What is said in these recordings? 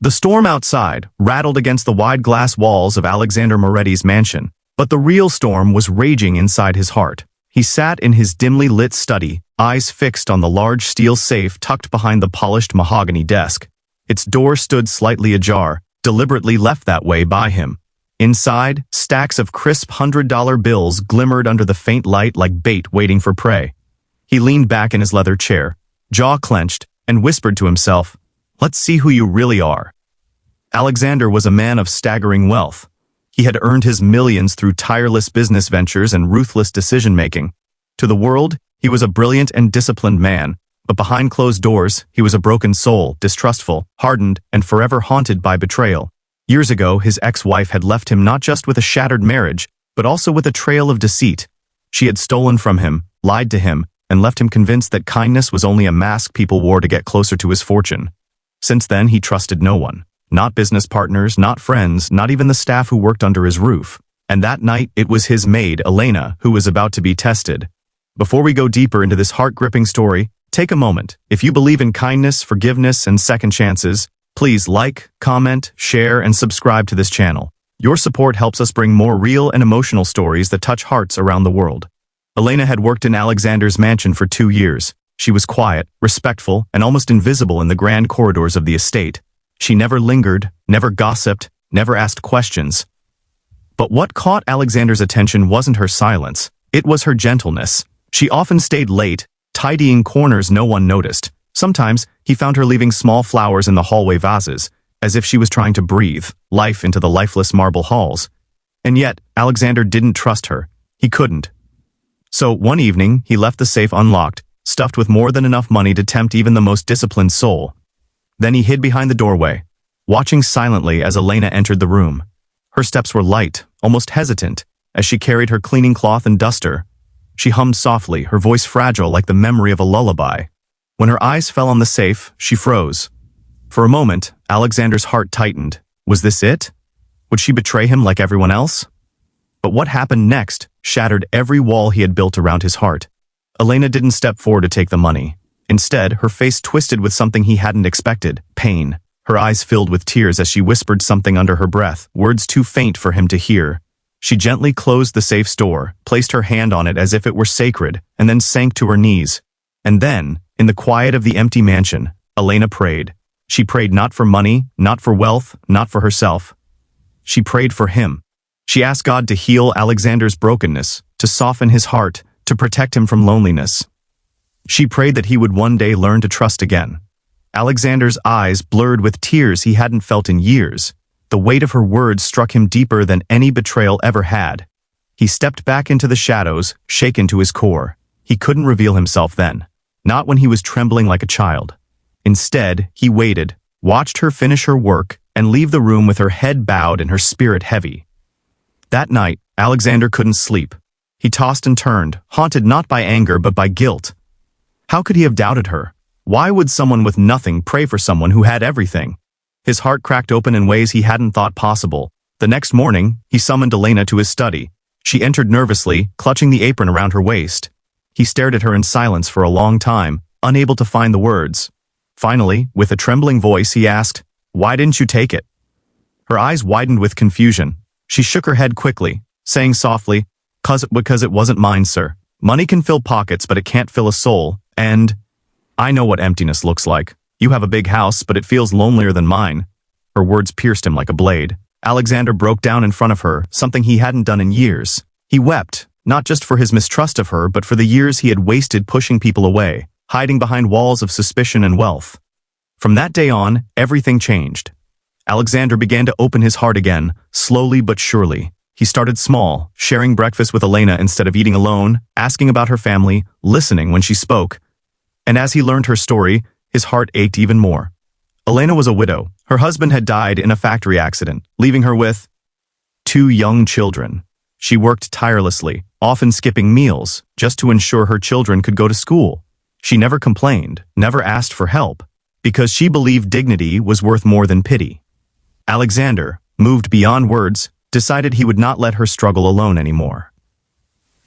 The storm outside rattled against the wide glass walls of Alexander Moretti's mansion, but the real storm was raging inside his heart. He sat in his dimly lit study, eyes fixed on the large steel safe tucked behind the polished mahogany desk. Its door stood slightly ajar, deliberately left that way by him. Inside, stacks of crisp $100 bills glimmered under the faint light like bait waiting for prey. He leaned back in his leather chair, jaw clenched, and whispered to himself, "Let's see who you really are." Alexander was a man of staggering wealth. He had earned his millions through tireless business ventures and ruthless decision-making. To the world, he was a brilliant and disciplined man, but behind closed doors, he was a broken soul, distrustful, hardened, and forever haunted by betrayal. Years ago, his ex-wife had left him not just with a shattered marriage, but also with a trail of deceit. She had stolen from him, lied to him, and left him convinced that kindness was only a mask people wore to get closer to his fortune. Since then, he trusted no one. Not business partners, not friends, not even the staff who worked under his roof. And that night, it was his maid, Elena, who was about to be tested. Before we go deeper into this heart-gripping story, take a moment. If you believe in kindness, forgiveness, and second chances, please like, comment, share, and subscribe to this channel. Your support helps us bring more real and emotional stories that touch hearts around the world. Elena had worked in Alexander's mansion for 2 years. She was quiet, respectful, and almost invisible in the grand corridors of the estate. She never lingered, never gossiped, never asked questions. But what caught Alexander's attention wasn't her silence, it was her gentleness. She often stayed late, tidying corners no one noticed. Sometimes, he found her leaving small flowers in the hallway vases, as if she was trying to breathe life into the lifeless marble halls. And yet, Alexander didn't trust her. He couldn't. So, one evening, he left the safe unlocked, stuffed with more than enough money to tempt even the most disciplined soul. Then he hid behind the doorway, watching silently as Elena entered the room. Her steps were light, almost hesitant, as she carried her cleaning cloth and duster. She hummed softly, her voice fragile like the memory of a lullaby. When her eyes fell on the safe, she froze. For a moment, Alexander's heart tightened. Was this it? Would she betray him like everyone else? But what happened next shattered every wall he had built around his heart. Elena didn't step forward to take the money. Instead, her face twisted with something he hadn't expected, pain. Her eyes filled with tears as she whispered something under her breath, words too faint for him to hear. She gently closed the safe's door, placed her hand on it as if it were sacred, and then sank to her knees. And then, in the quiet of the empty mansion, Elena prayed. She prayed not for money, not for wealth, not for herself. She prayed for him. She asked God to heal Alexander's brokenness, to soften his heart, to protect him from loneliness. She prayed that he would one day learn to trust again. Alexander's eyes blurred with tears he hadn't felt in years. The weight of her words struck him deeper than any betrayal ever had. He stepped back into the shadows, shaken to his core. He couldn't reveal himself then. Not when he was trembling like a child. Instead, he waited, watched her finish her work, and leave the room with her head bowed and her spirit heavy. That night, Alexander couldn't sleep. He tossed and turned, haunted not by anger but by guilt. How could he have doubted her? Why would someone with nothing pray for someone who had everything? His heart cracked open in ways he hadn't thought possible. The next morning, he summoned Elena to his study. She entered nervously, clutching the apron around her waist. He stared at her in silence for a long time, unable to find the words. Finally, with a trembling voice, he asked, "Why didn't you take it?" Her eyes widened with confusion. She shook her head quickly, saying softly, Because it wasn't mine, sir. Money can fill pockets, but it can't fill a soul, and I know what emptiness looks like. You have a big house, but it feels lonelier than mine." Her words pierced him like a blade. Alexander broke down in front of her, something he hadn't done in years. He wept, not just for his mistrust of her, but for the years he had wasted pushing people away, hiding behind walls of suspicion and wealth. From that day on, everything changed. Alexander began to open his heart again, slowly but surely. He started small, sharing breakfast with Elena instead of eating alone, asking about her family, listening when she spoke. And as he learned her story, his heart ached even more. Elena was a widow. Her husband had died in a factory accident, leaving her with 2 young children. She worked tirelessly, often skipping meals, just to ensure her children could go to school. She never complained, never asked for help, because she believed dignity was worth more than pity. Alexander, moved beyond words, decided he would not let her struggle alone anymore.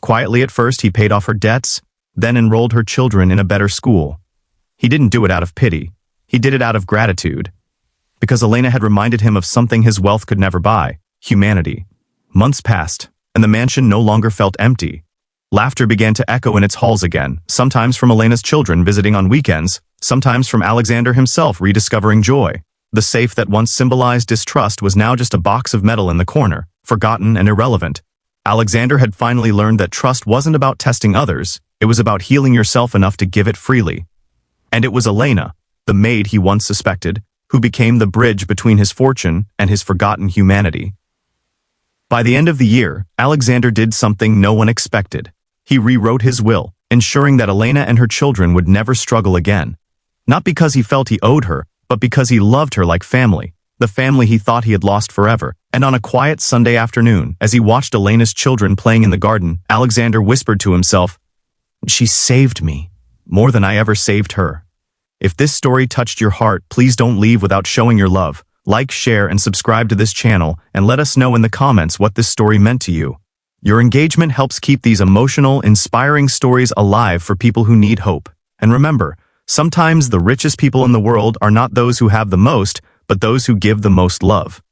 Quietly at first, he paid off her debts, then enrolled her children in a better school. He didn't do it out of pity. He did it out of gratitude. because Elena had reminded him of something his wealth could never buy: humanity. Months passed, and the mansion no longer felt empty. Laughter began to echo in its halls again, sometimes from Elena's children visiting on weekends, sometimes from Alexander himself rediscovering joy. The safe that once symbolized distrust was now just a box of metal in the corner, forgotten and irrelevant. Alexander had finally learned that trust wasn't about testing others, it was about healing yourself enough to give it freely. And it was Elena, the maid he once suspected, who became the bridge between his fortune and his forgotten humanity. By the end of the year, Alexander did something no one expected. He rewrote his will, ensuring that Elena and her children would never struggle again. Not because he felt he owed her, but because he loved her like family, the family he thought he had lost forever. And on a quiet Sunday afternoon, as he watched Elena's children playing in the garden, Alexander whispered to himself, "She saved me, more than I ever saved her." If this story touched your heart, please don't leave without showing your love. Like, share, and subscribe to this channel, and let us know in the comments what this story meant to you. Your engagement helps keep these emotional, inspiring stories alive for people who need hope. And remember, sometimes the richest people in the world are not those who have the most, but those who give the most love.